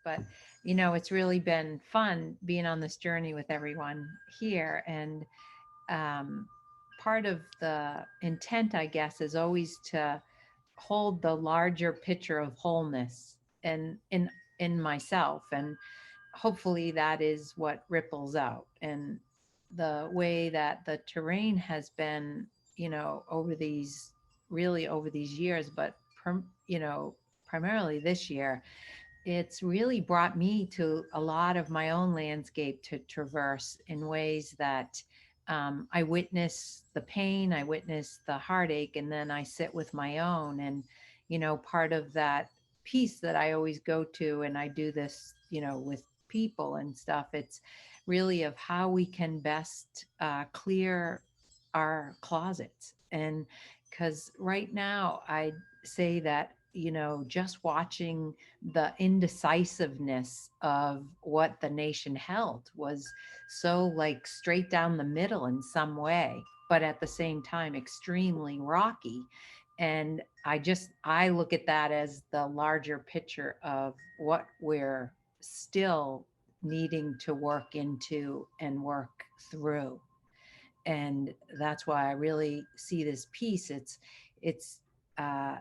But, you know, it's really been fun being on this journey with everyone here. And um, part of the intent, I guess, is always to hold the larger picture of wholeness and in myself, and hopefully that is what ripples out. And the way that the terrain has been, you know, over these, really over these years, but you know, primarily this year, it's really brought me to a lot of my own landscape to traverse in ways that I witness the pain, I witness the heartache, and then I sit with my own. And, you know, part of that piece that I always go to, and I do this, you know, with people and stuff, it's really of how we can best clear our closets. And because right now, I say that, you know, just watching the indecisiveness of what the nation held was so like straight down the middle in some way, but at the same time extremely rocky. And I look at that as the larger picture of what we're still needing to work into and work through. And that's why I really see this piece. It's uh,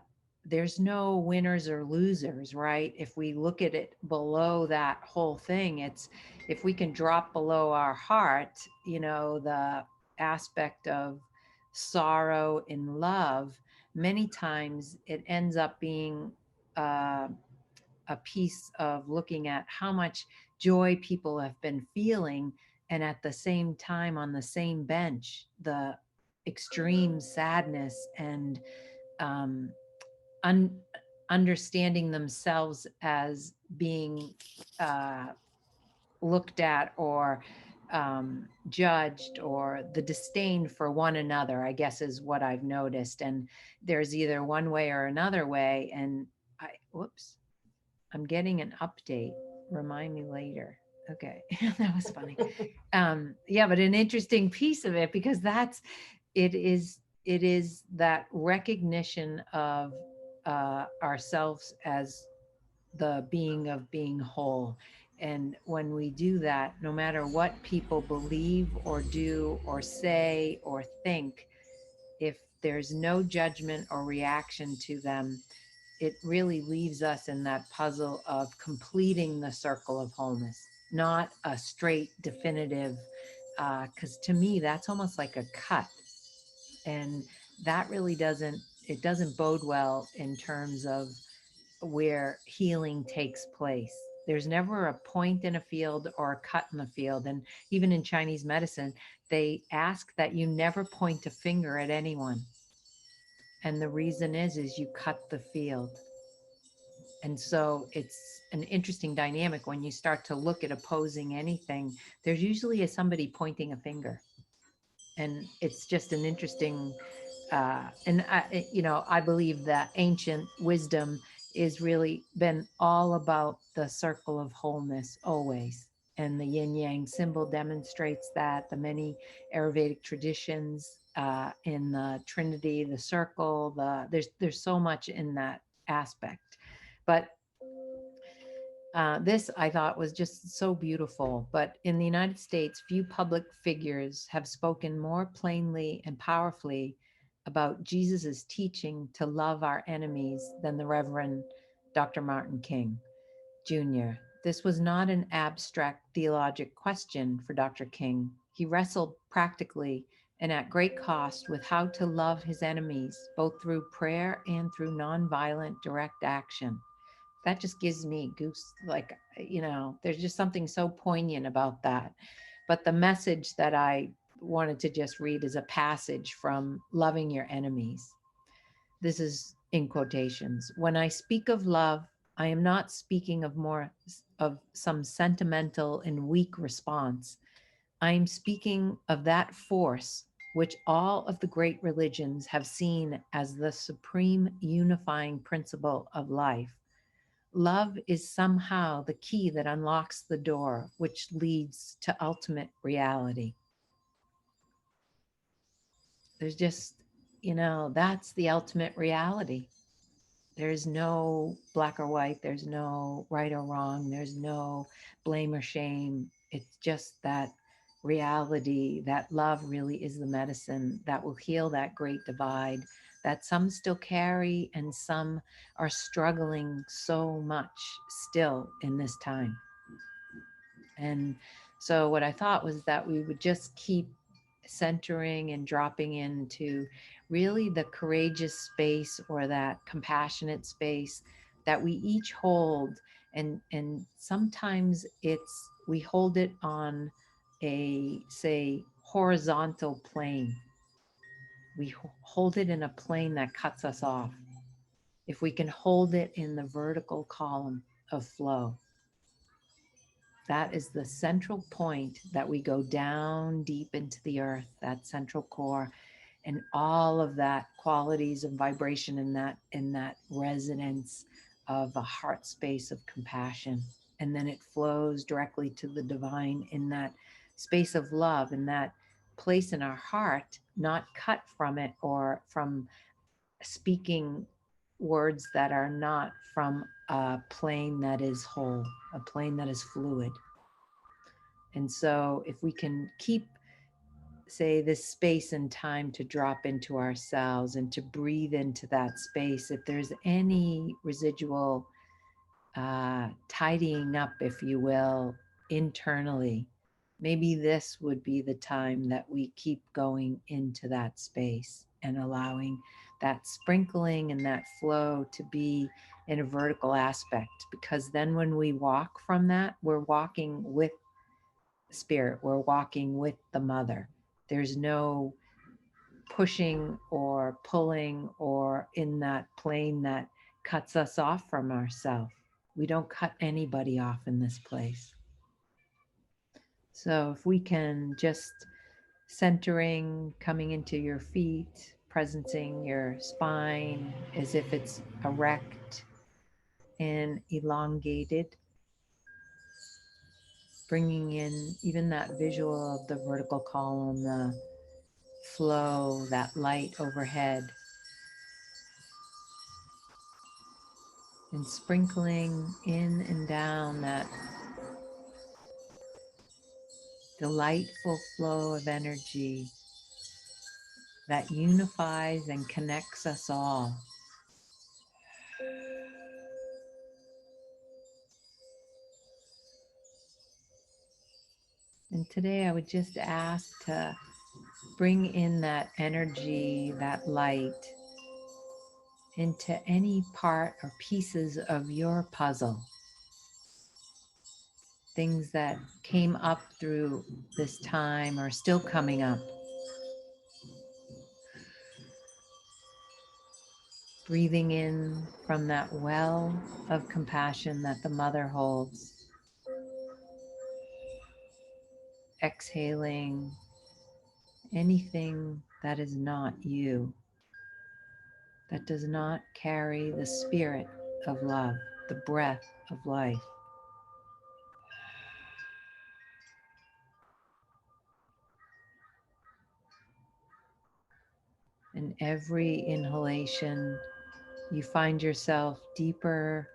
there's no winners or losers, right? If we look at it below that whole thing, it's if we can drop below our heart, you know, the aspect of sorrow and love. Many times it ends up being uh, a piece of looking at how much joy people have been feeling, and at the same time on the same bench the extreme sadness and um, un- understanding themselves as being uh, looked at or judged, or the disdain for one another, I guess, is what I've noticed. And there's either one way or another way. And whoops, I'm getting an update. Remind me later. Okay. That was funny. Yeah, but an interesting piece of it, because it is that recognition of ourselves as the being of being whole. And when we do that, no matter what people believe or do or say or think, if there's no judgment or reaction to them, it really leaves us in that puzzle of completing the circle of wholeness, not a straight definitive, because to me that's almost like a cut. And that really doesn't bode well in terms of where healing takes place. There's never a point in a field or a cut in the field. And even in Chinese medicine, they ask that you never point a finger at anyone. And the reason is you cut the field. And so it's an interesting dynamic when you start to look at opposing anything. There's usually somebody pointing a finger, and it's just an interesting. And you know, I believe that ancient wisdom is really been all about the circle of wholeness always. And the yin yang symbol demonstrates that. The many Ayurvedic traditions in the Trinity, the circle, there's so much in that aspect. But this I thought was just so beautiful. But in the United States, few public figures have spoken more plainly and powerfully about Jesus's teaching to love our enemies than the Reverend Dr. Martin King Jr. This was not an abstract theologic question for Dr. King. He wrestled practically and at great cost with how to love his enemies, both through prayer and through nonviolent direct action. That just gives me goose, like, you know, there's just something so poignant about that. But the message that I wanted to just read is a passage from Loving Your Enemies. This is in quotations. When I speak of love, I am not speaking of more of some sentimental and weak response. I am speaking of that force which all of the great religions have seen as the supreme unifying principle of life. Love is somehow the key that unlocks the door, which leads to ultimate reality. There's just, you know, that's the ultimate reality. There's no black or white. There's no right or wrong. There's no blame or shame. It's just that reality that love really is the medicine that will heal that great divide that some still carry and some are struggling so much still in this time. And so, what I thought was that we would just keep centering and dropping into really the courageous space or that compassionate space that we each hold. And sometimes it's we hold it on a, say, horizontal plane. We hold it in a plane that cuts us off. If we can hold it in the vertical column of flow, that is the central point that we go down deep into the earth, that central core, and all of that qualities and vibration in that resonance of a heart space of compassion. And then it flows directly to the divine in that space of love, in that place in our heart, not cut from it or from speaking words that are not from a plane that is whole, a plane that is fluid. And so, if we can keep, say, this space and time to drop into ourselves and to breathe into that space, if there's any residual tidying up, if you will, internally, maybe this would be the time that we keep going into that space and allowing that sprinkling and that flow to be in a vertical aspect. Because then when we walk from that, we're walking with spirit, we're walking with the mother. There's no pushing or pulling or in that plane that cuts us off from ourselves. We don't cut anybody off in this place. So if we can just centering, coming into your feet, presencing your spine as if it's erect and elongated, bringing in even that visual of the vertical column, the flow, that light overhead, and sprinkling in and down that delightful flow of energy that unifies and connects us all. And today I would just ask to bring in that energy, that light into any part or pieces of your puzzle. Things that came up through this time are still coming up. Breathing in from that well of compassion that the mother holds. Exhaling anything that is not you, that does not carry the spirit of love, the breath of life. And every inhalation, you find yourself deeper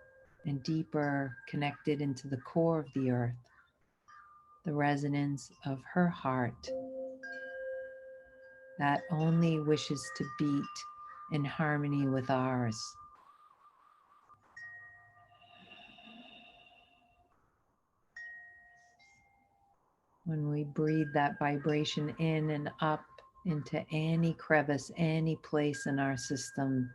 and deeper connected into the core of the earth, the resonance of her heart that only wishes to beat in harmony with ours. When we breathe that vibration in and up into any crevice, any place in our system,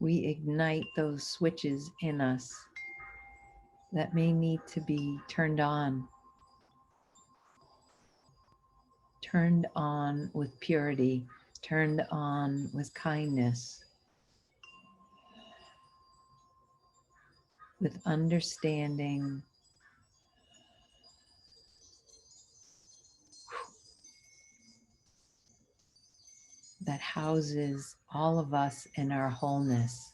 we ignite those switches in us that may need to be turned on with purity, turned on with kindness, with understanding, that houses all of us in our wholeness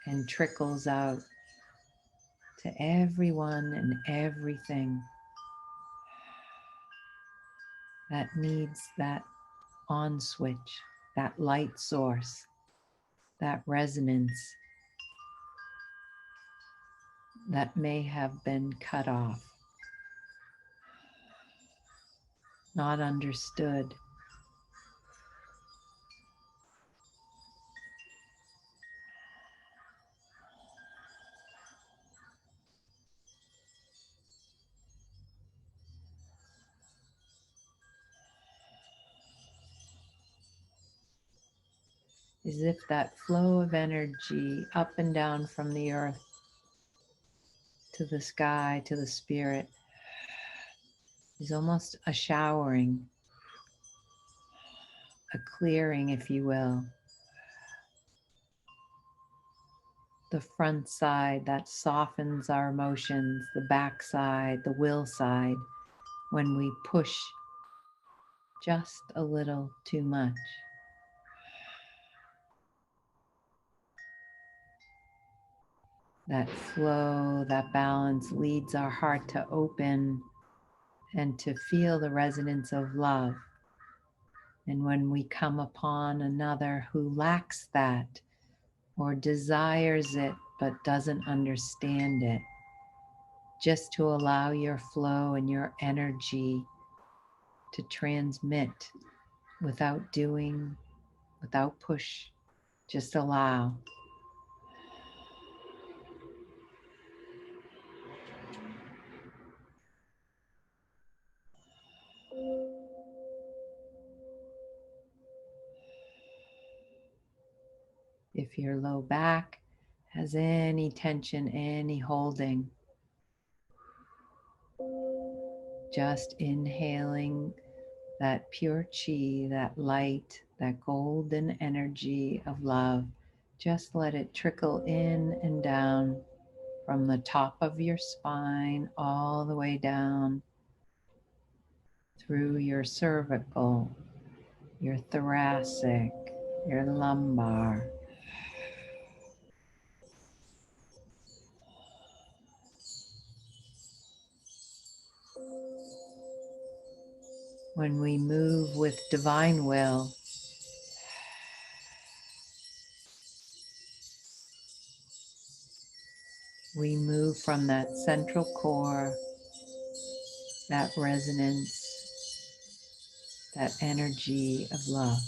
and trickles out to everyone and everything. that needs that on switch, that light source, that resonance that may have been cut off, not understood. As if that flow of energy up and down from the earth to the sky, to the spirit, is almost a showering, a clearing, if you will. The front side that softens our emotions, the back side, the will side, when we push just a little too much. That flow, that balance leads our heart to open and to feel the resonance of love. And when we come upon another who lacks that or desires it but doesn't understand it, just to allow your flow and your energy to transmit without doing, without push, just allow. If your low back has any tension, any holding, just inhaling that pure chi, that light, that golden energy of love. Just let it trickle in and down from the top of your spine all the way down through your cervical, your thoracic, your lumbar. When we move with divine will, we move from that central core, that resonance, that energy of love.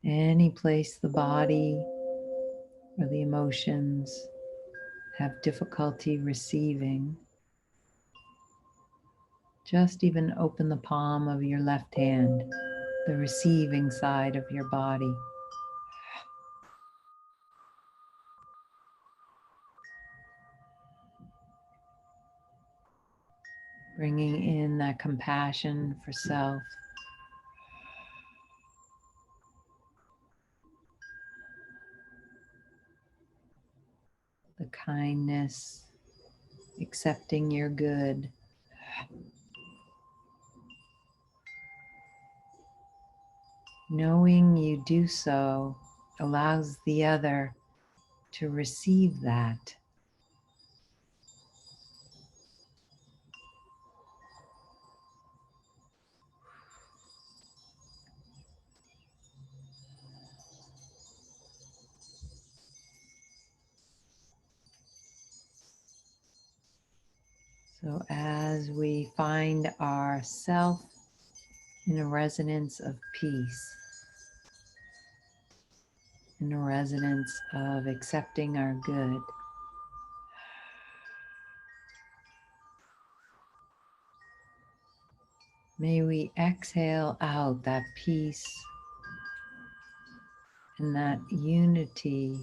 Any place the body or the emotions have difficulty receiving, just even open the palm of your left hand, the receiving side of your body. Bringing in that compassion for self, the kindness, accepting your good. Knowing you do so allows the other to receive that. So as we find our self in a resonance of peace, in a resonance of accepting our good. May we exhale out that peace and that unity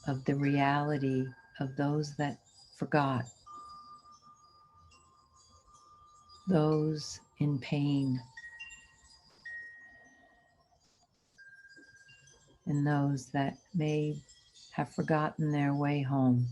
of the reality of those that forgot, those in pain, and those that may have forgotten their way home.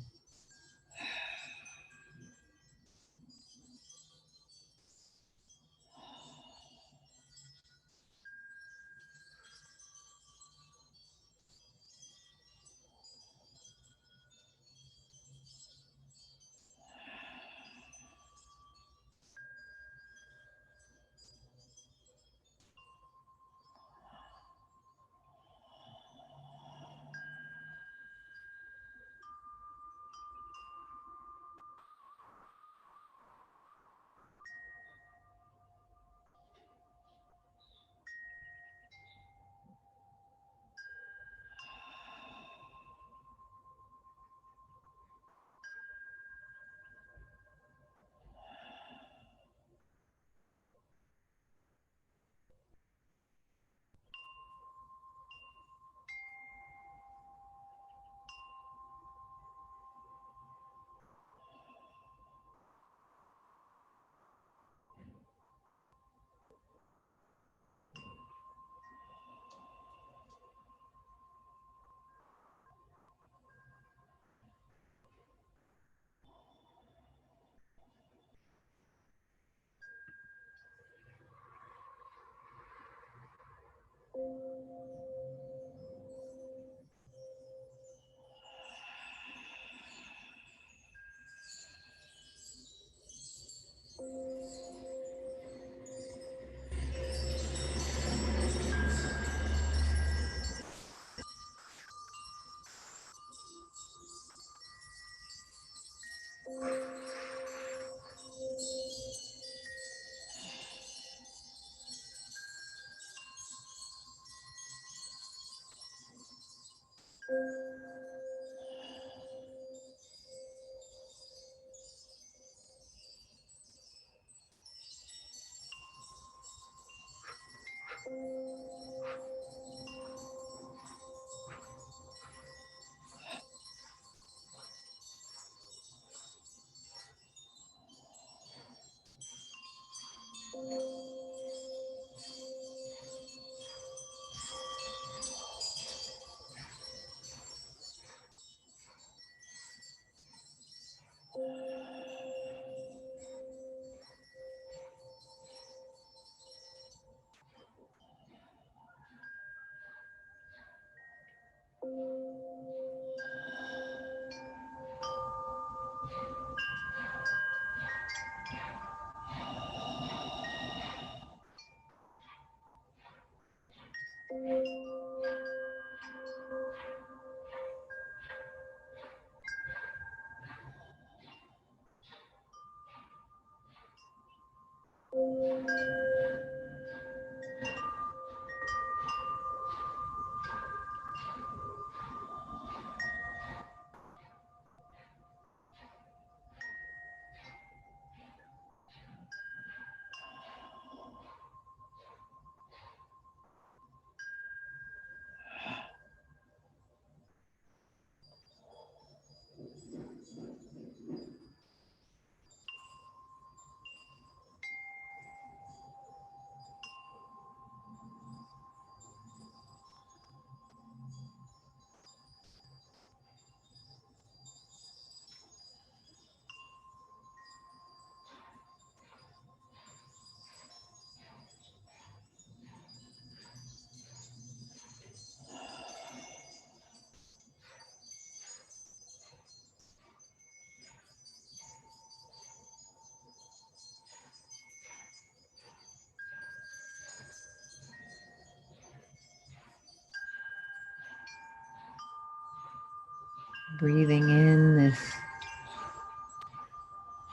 Breathing in this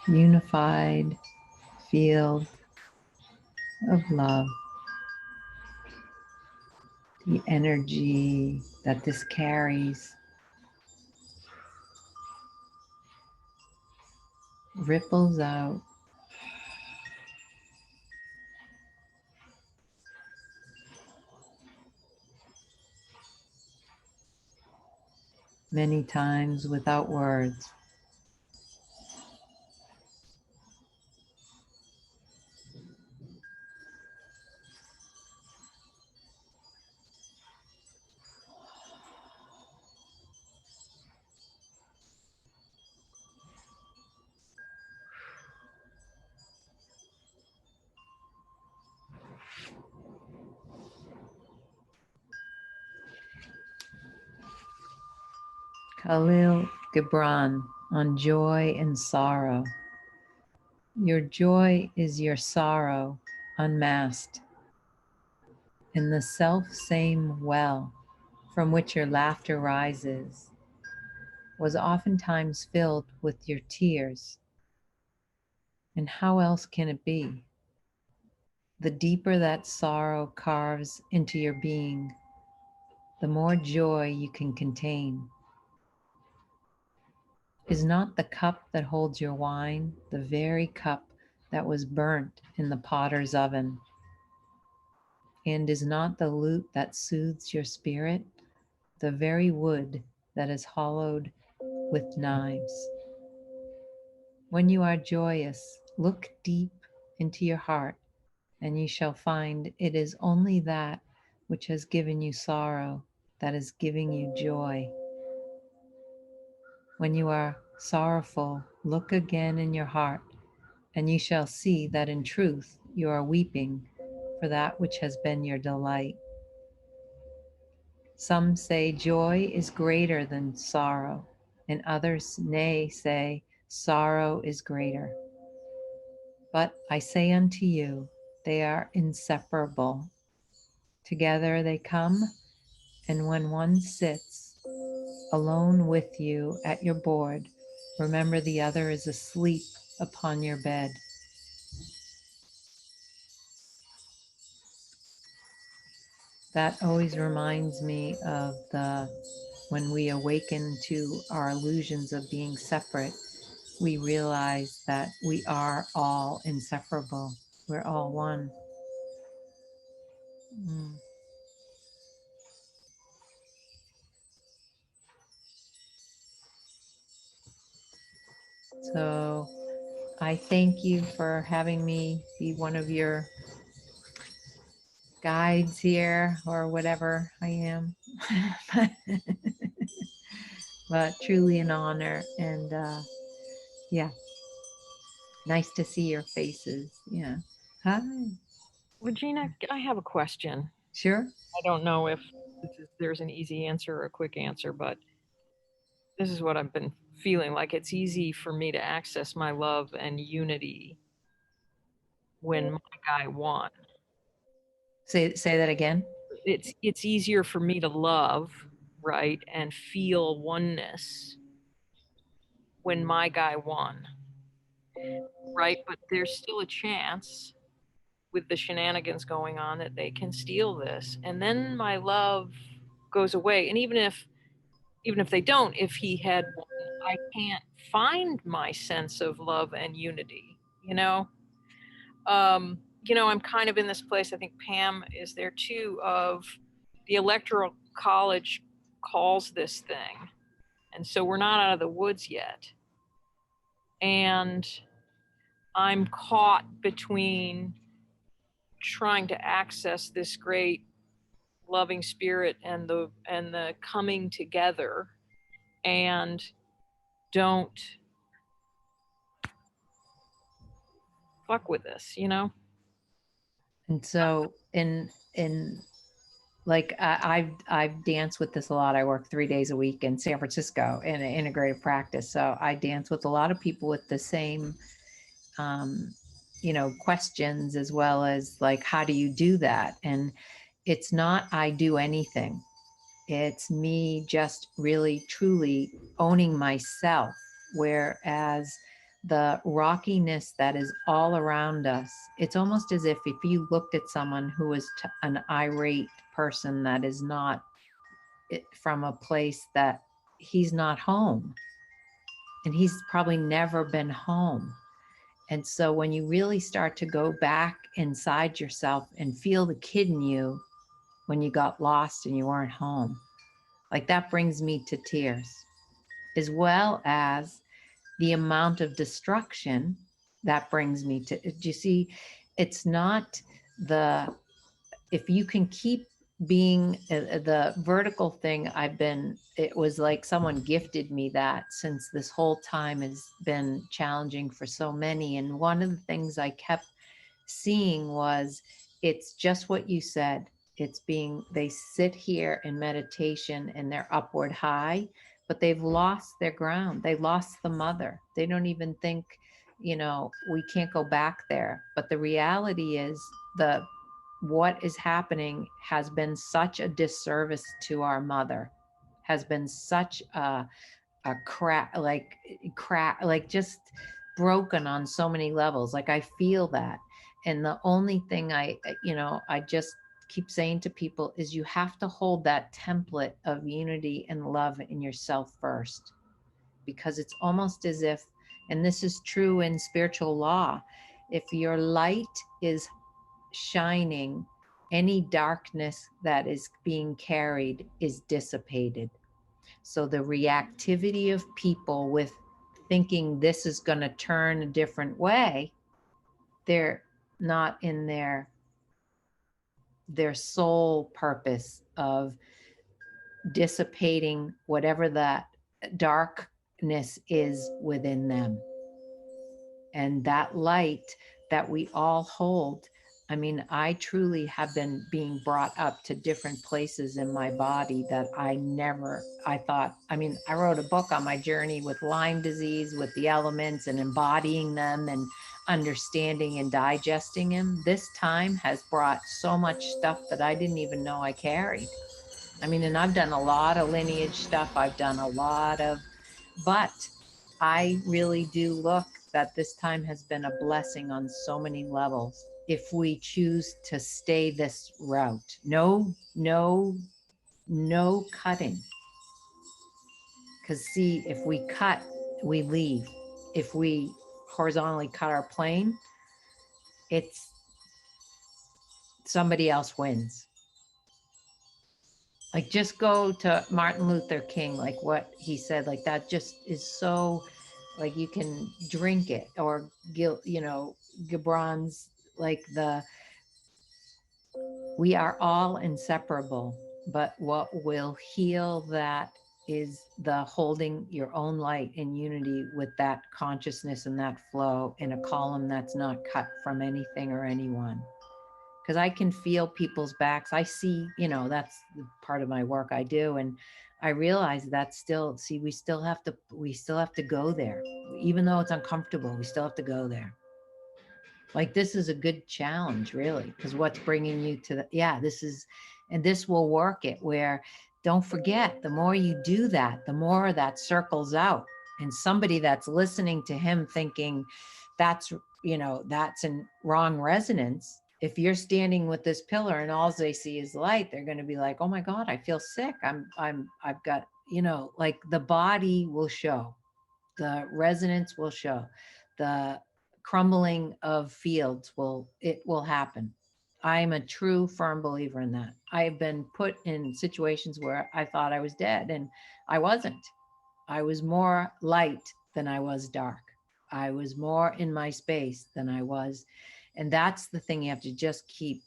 unified field of love. the energy that this carries ripples out. Many times without words. Khalil Gibran on joy and sorrow. Your joy is your sorrow unmasked in the self same well from which your laughter rises was oftentimes filled with your tears. And how else can it be? The deeper that sorrow carves into your being, the more joy you can contain. Is not the cup that holds your wine the very cup that was burnt in the potter's oven? And is not the lute that soothes your spirit the very wood that is hollowed with knives? When you are joyous, look deep into your heart, and you shall find it is only that which has given you sorrow that is giving you joy. When you are sorrowful, look again in your heart, and you shall see that in truth you are weeping for that which has been your delight. Some say joy is greater than sorrow, and others, nay, say sorrow is greater. But I say unto you, they are inseparable. Together they come, and when one sits alone with you at your board, remember the other is asleep upon your bed. That always reminds me of the when we awaken to our illusions of being separate, we realize that we are all inseparable. We're all one. Mm. So I thank you for having me be one of your guides here or whatever I am. But truly an honor. And yeah, nice to see your faces. Yeah. Hi. Regina, I have a question. Sure. I don't know if there's an easy answer or a quick answer, but this is what I've been feeling like. It's easy for me to access my love and unity when my guy won. Say that again. It's easier for me to love, right, and feel oneness when my guy won, right? But there's still a chance with the shenanigans going on that they can steal this, and then my love goes away. And even if they don't, if he had won, I can't find my sense of love and unity, you know? I'm kind of in this place, I think Pam is there too, of the electoral college calls this thing. And so we're not out of the woods yet. And I'm caught between trying to access this great loving spirit and the coming together, and don't fuck with this. And so in like I've danced with this a lot. I work 3 days a week in San Francisco in an integrated practice, so I dance with a lot of people with the same um, questions, as well as like, how do you do that? And it's not I do anything. It's me just really truly owning myself. Whereas the rockiness that is all around us. It's almost as if you looked at someone who is an irate person that is not from a place that he's not home, and he's probably never been home. And so when you really start to go back inside yourself and feel the kid in you when you got lost and you weren't home, like that brings me to tears, as well as the amount of destruction that brings me to. Do you see? It's not the, if you can keep being the vertical thing. It was like someone gifted me that, since this whole time has been challenging for so many. And one of the things I kept seeing was, it's just what you said. It's being, they sit here in meditation and they're upward high, but they've lost their ground. They lost the mother. They don't even think, we can't go back there. But the reality is, the what is happening has been such a disservice to our mother, has been such a crack, like just broken on so many levels. Like I feel that. And the only thing I just keep saying to people is, you have to hold that template of unity and love in yourself first, because it's almost as if, and this is true in spiritual law, if your light is shining, any darkness that is being carried is dissipated. So the reactivity of people with thinking this is going to turn a different way, they're not in their sole purpose of dissipating whatever that darkness is within them. And that light that we all hold, I mean, I truly have been being brought up to different places in my body that I thought, I mean, I wrote a book on my journey with Lyme disease, with the elements and embodying them and understanding and digesting them. This time has brought so much stuff that I didn't even know I carried. I mean, and I've done a lot of lineage stuff. I've done a lot of, but I really do look that this time has been a blessing on so many levels. If we choose to stay this route, no cutting. Because see, if we cut, we leave. If we horizontally cut our plane, it's somebody else wins. Like just go to Martin Luther King, like what he said, like that just is so, like you can drink it. Or Gibran's, like we are all inseparable, but what will heal that is the holding your own light in unity with that consciousness and that flow in a column that's not cut from anything or anyone. Because I can feel people's backs. I see, that's part of my work I do. And I realize that still, see, we still have to go there. Even though it's uncomfortable, we still have to go there. Like this is a good challenge, really, because what's bringing you to and this will work it, where don't forget, the more you do that, the more that circles out. And somebody that's listening to him thinking that's, that's in wrong resonance. If you're standing with this pillar and all they see is light, they're going to be like, oh my God, I feel sick. I've got, like the body will show, the resonance will show, the crumbling of fields will happen. I'm a true firm believer in that. I've been put in situations where I thought I was dead, and I wasn't. I was more light than I was dark. I was more in my space than I was. And that's the thing you have to just keep,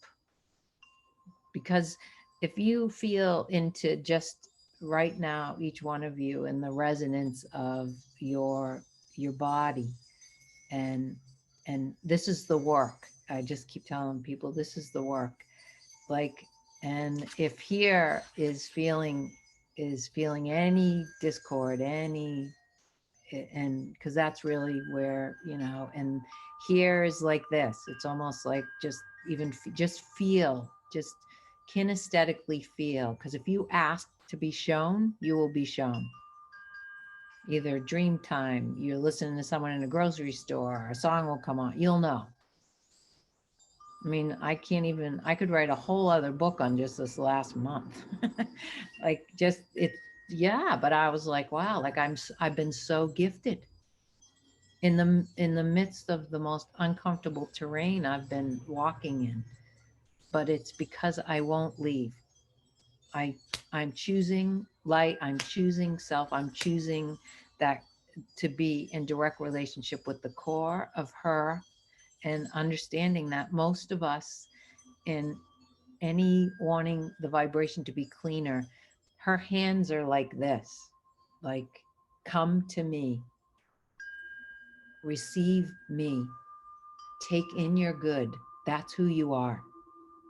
because if you feel into just right now, each one of you, and the resonance of your body, and this is the work. I just keep telling people this is the work. Like, and if here is feeling any discord, any, and because that's really where, and here is like this, it's almost like just even just feel, just kinesthetically feel, because if you ask to be shown, you will be shown. either dream time, you're listening to someone in a grocery store, a song will come on, you'll know. I mean, I could write a whole other book on just this last month. Like just it, yeah, but I was like, wow, like I've been so gifted in the midst of the most uncomfortable terrain I've been walking in. But it's because I won't leave. I I'm choosing light, I'm choosing self, I'm choosing that to be in direct relationship with the core of her, and understanding that most of us in any wanting the vibration to be cleaner, her hands are like this, like, come to me, receive me, take in your good. That's who you are.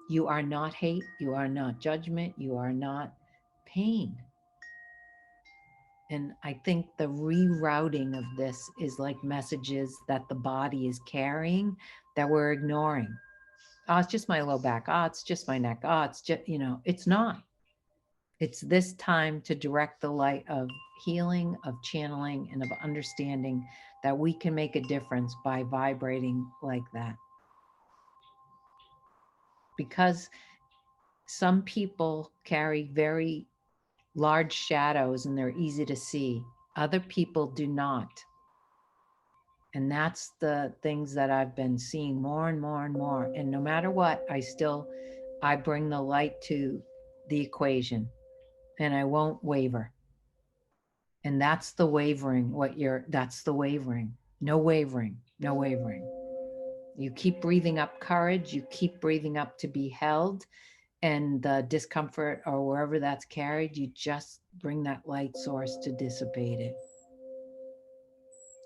You are not hate, you are not judgment, you are not pain. And I think the rerouting of this is like messages that the body is carrying that we're ignoring. Oh, it's just my low back. Oh, it's just my neck. Oh, it's just, it's not. It's this time to direct the light of healing, of channeling, and of understanding that we can make a difference by vibrating like that. Because some people carry very large shadows and they're easy to see, other people do not. And that's the things that I've been seeing more and more and more. And no matter what, I bring the light to the equation and I won't waver. And that's the wavering, that's the wavering. No wavering, no wavering. You keep breathing up courage, you keep breathing up to be held, and the discomfort or wherever that's carried, you just bring that light source to dissipate it.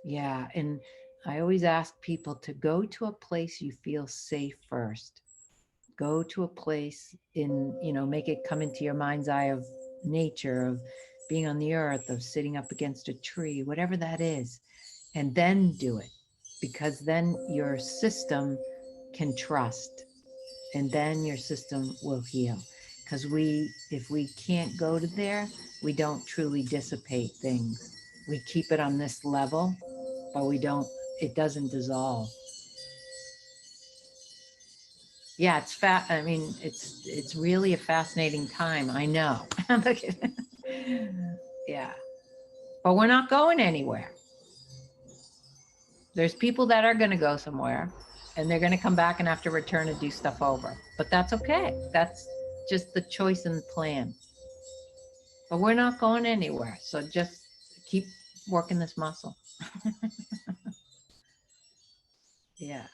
Yeah. And I always ask people to go to a place you feel safe first. Go to a place make it come into your mind's eye of nature, of being on the earth, of sitting up against a tree, whatever that is, and then do it. Because then your system can trust, and then your system will heal. Because if we can't go to there, we don't truly dissipate things. We keep it on this level, but it doesn't dissolve. Yeah, it's fat. I mean, it's really a fascinating time. I know. Yeah, but we're not going anywhere. There's people that are going to go somewhere, and they're going to come back and have to return and do stuff over. But that's okay. That's just the choice and plan. But we're not going anywhere. So just keep working this muscle. Yeah.